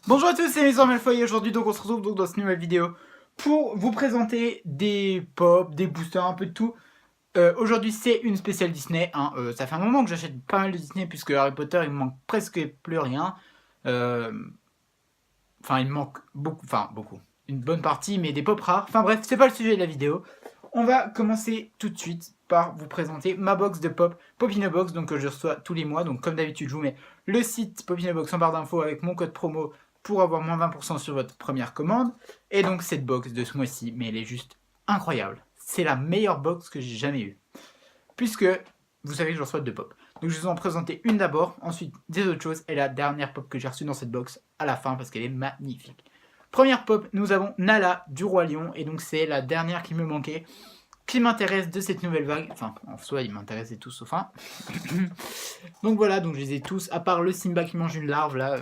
Bonjour à tous, c'est Maison Malfoy et aujourd'hui donc on se retrouve donc dans cette nouvelle vidéo pour vous présenter des pop, des boosters, un peu de tout. Aujourd'hui c'est une spéciale Disney, hein. Ça fait un moment que j'achète pas mal de Disney puisque Harry Potter il me manque presque plus rien. Euh, Enfin il me manque beaucoup, une bonne partie mais des pop rares. Enfin bref, c'est pas le sujet de la vidéo. On va commencer tout de suite par vous présenter ma box de pop, Popinobox, donc que je reçois tous les mois. Donc comme d'habitude je vous mets le site Popinobox en barre d'infos avec mon code promo pour avoir moins 20% sur votre première commande. Et donc cette box de ce mois-ci, mais elle est juste incroyable. C'est la meilleure box que j'ai jamais eue. Puisque vous savez que je reçois deux pop. Donc je vais vous en présenter une d'abord, ensuite des autres choses, et la dernière pop que j'ai reçue dans cette box à la fin parce qu'elle est magnifique. Première pop, nous avons Nala du Roi Lion, et donc c'est la dernière qui me manquait, qui m'intéresse de cette nouvelle vague. Enfin, en soi, ils m'intéressaient tous sauf un. Donc voilà, donc je les ai tous, à part le Simba qui mange une larve là,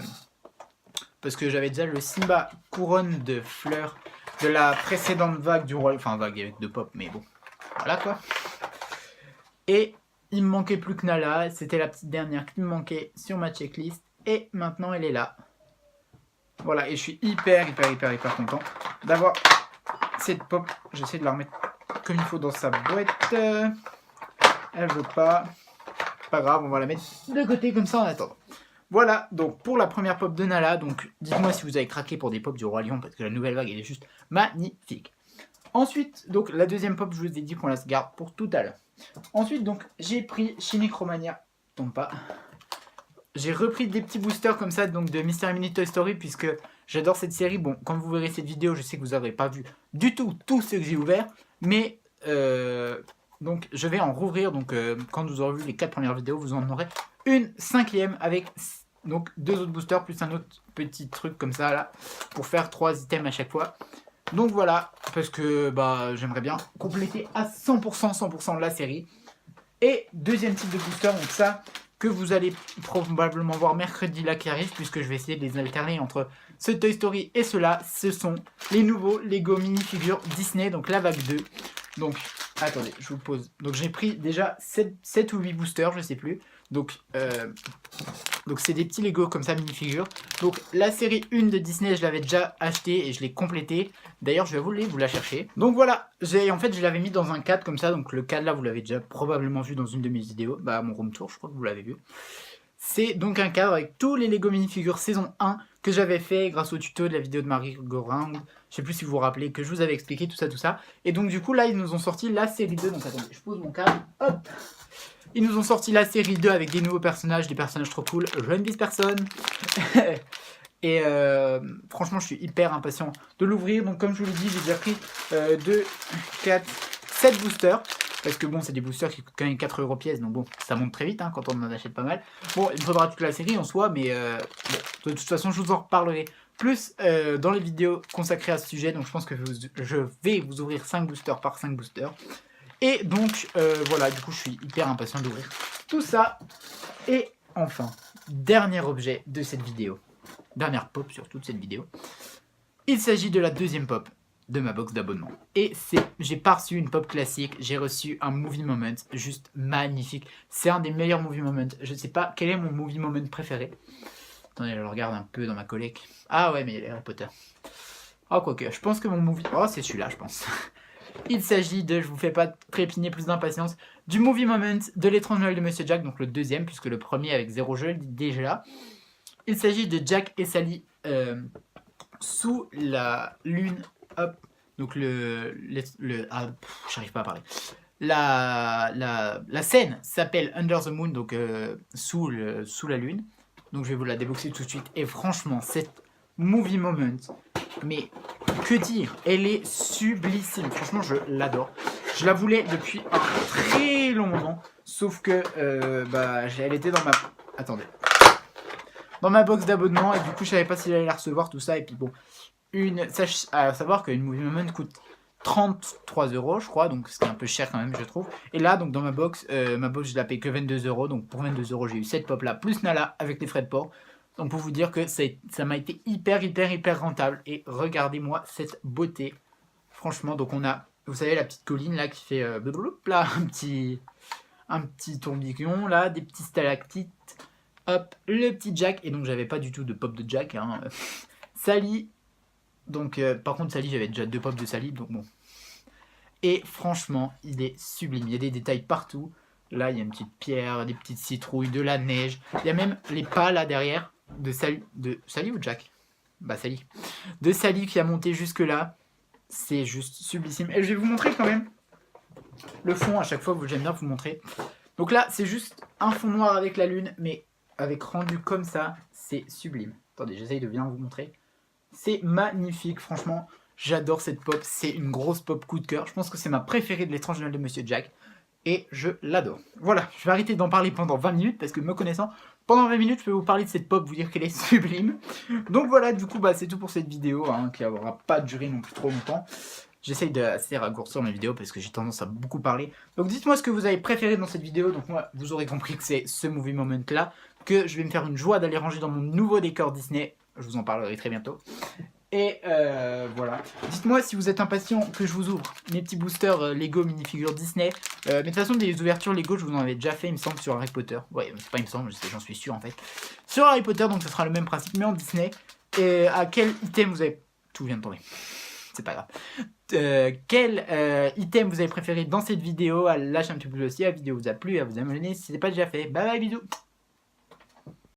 parce que j'avais déjà le Simba couronne de fleurs de la précédente vague du Roi Lion, enfin vague avec deux pop, mais bon, voilà quoi. Et il me manquait plus que Nala, c'était la petite dernière qui me manquait sur ma checklist, et maintenant elle est là. Voilà, et je suis hyper content d'avoir cette pop. J'essaie de la remettre comme il faut dans sa boîte. Elle veut pas. Pas grave, on va la mettre de côté comme ça en attendant. Voilà, donc pour la première pop de Nala, donc dites-moi si vous avez craqué pour des pop du Roi Lion, parce que la nouvelle vague elle est juste magnifique. Ensuite, donc la deuxième pop, je vous ai dit qu'on la garde pour tout à l'heure. Ensuite, donc j'ai pris Chimicromania, tombe pas. J'ai repris des petits boosters comme ça, donc de Mystery Mini Toy Story, puisque j'adore cette série. Bon, quand vous verrez cette vidéo, je sais que vous n'aurez pas vu du tout ce que j'ai ouvert, mais donc je vais en rouvrir. Donc quand vous aurez vu les 4 premières vidéos, vous en aurez une 5e avec donc 2 autres boosters plus un autre petit truc comme ça là, pour faire 3 items à chaque fois. Donc voilà, parce que bah j'aimerais bien compléter à 100% de la série. Et deuxième type de booster, donc ça que vous allez probablement voir mercredi là qui arrive, puisque je vais essayer de les alterner entre ce Toy Story et cela. Ce sont les nouveaux Lego minifigures Disney, donc la vague 2. Donc attendez, je vous pose. Donc j'ai pris déjà 7 ou 8 boosters, je sais plus. Donc c'est des petits Lego comme ça, minifigures. Donc la série 1 de Disney, je l'avais déjà acheté et je l'ai complété. D'ailleurs, je vais vous la chercher. Donc voilà, en fait, je l'avais mis dans un cadre comme ça. Donc le cadre là, vous l'avez déjà probablement vu dans une de mes vidéos. Bah, mon room tour, je crois que vous l'avez vu. C'est donc un cadre avec tous les Lego minifigures saison 1 que j'avais fait grâce au tuto de la vidéo de Marie Goring. Je sais plus si vous vous rappelez que je vous avais expliqué tout ça. Et donc du coup, là, ils nous ont sorti la série 2. Donc attendez, je pose mon cadre. Hop! Ils nous ont sorti la série 2 avec des nouveaux personnages, des personnages trop cool. Je ne vise personne. Et franchement, je suis hyper impatient de l'ouvrir. Donc comme je vous l'ai dit, j'ai déjà pris 2, 4, 7 boosters. Parce que bon, c'est des boosters qui coûtent quand même 4 € pièce. Donc bon, ça monte très vite hein, quand on en achète pas mal. Bon, il me faudra toute la série en soi. Mais bon, de toute façon, je vous en reparlerai plus dans les vidéos consacrées à ce sujet. Donc je pense que je vais vous ouvrir 5 boosters par 5 boosters. Et donc, voilà, du coup, je suis hyper impatient d'ouvrir tout ça. Et enfin, dernier objet de cette vidéo. Dernière pop sur toute cette vidéo. Il s'agit de la deuxième pop de ma box d'abonnement. Et j'ai pas reçu une pop classique, j'ai reçu un movie moment juste magnifique. C'est un des meilleurs movie moments. Je sais pas quel est mon movie moment préféré. Attendez, je le regarde un peu dans ma collecte. Ah ouais, mais il y a Harry Potter. Oh, quoique, je pense que mon movie... Oh, c'est celui-là, je pense. Il s'agit de, je vous fais pas trépigner plus d'impatience, du movie moment de l'étrange Noël de Monsieur Jack, donc le deuxième, puisque le premier avec 0 jeu, déjà. Il s'agit de Jack et Sally sous la lune, hop, donc j'arrive pas à parler. La scène s'appelle Under the Moon, donc sous la lune. Donc je vais vous la déboxer tout de suite. Et franchement, cette movie moment, mais que dire, elle est sublissime. Franchement, je l'adore. Je la voulais depuis un très long moment. Sauf que elle était dans ma... Attendez. Dans ma box d'abonnement. Et du coup, je savais pas si j'allais la recevoir, tout ça. Et puis bon, à savoir qu'une movie moment coûte 33 €, je crois. Donc, c'est un peu cher quand même, je trouve. Et là, donc dans ma box, je la paye que 22 €. Donc pour 22 €, j'ai eu cette pop là, plus Nala avec les frais de port. Donc pour vous dire que ça m'a été hyper rentable. Et regardez-moi cette beauté. Franchement, donc on a, vous savez, la petite colline là qui fait là, un petit tourbillon là, des petits stalactites. Hop, le petit Jack. Et donc j'avais pas du tout de pop de Jack. Hein. Sally. Donc par contre Sally, j'avais déjà 2 pops de Sally, donc bon. Et franchement, il est sublime. Il y a des détails partout. Là, il y a une petite pierre, des petites citrouilles, de la neige. Il y a même les pas là derrière de Sally. De Sally ou Jack? Bah Sally. De Sally qui a monté jusque là. C'est juste sublissime. Et je vais vous montrer quand même le fond à chaque fois. J'aime bien vous montrer. Donc là, c'est juste un fond noir avec la lune, mais avec rendu comme ça, c'est sublime. Attendez, j'essaye de bien vous montrer. C'est magnifique, franchement. J'adore cette pop, c'est une grosse pop coup de cœur. Je pense que c'est ma préférée de l'étrange Noël de Monsieur Jack. Et je l'adore. Voilà, je vais arrêter d'en parler pendant 20 minutes parce que me connaissant, pendant 20 minutes, je peux vous parler de cette pop, vous dire qu'elle est sublime. Donc voilà, du coup, bah, c'est tout pour cette vidéo, hein, qui n'aura pas duré non plus trop longtemps. J'essaye de assez raccourcir mes vidéos parce que j'ai tendance à beaucoup parler. Donc dites-moi ce que vous avez préféré dans cette vidéo. Donc moi, vous aurez compris que c'est ce movie moment là, que je vais me faire une joie d'aller ranger dans mon nouveau décor Disney. Je vous en parlerai très bientôt. Et voilà. Dites-moi si vous êtes impatient que je vous ouvre mes petits boosters Lego minifigures Disney. Mais de toute façon, des ouvertures Lego, je vous en avais déjà fait, il me semble, sur Harry Potter. Ouais, c'est pas il me semble, j'en suis sûr en fait. Sur Harry Potter, donc ce sera le même principe, mais en Disney. Et à quel item vous avez... Tout vient de tomber. C'est pas grave. Quel item vous avez préféré dans cette vidéo? Lâchez un petit pouce aussi, la vidéo vous a plu, à vous abonner si ce n'est pas déjà fait. Bye bye, bisous.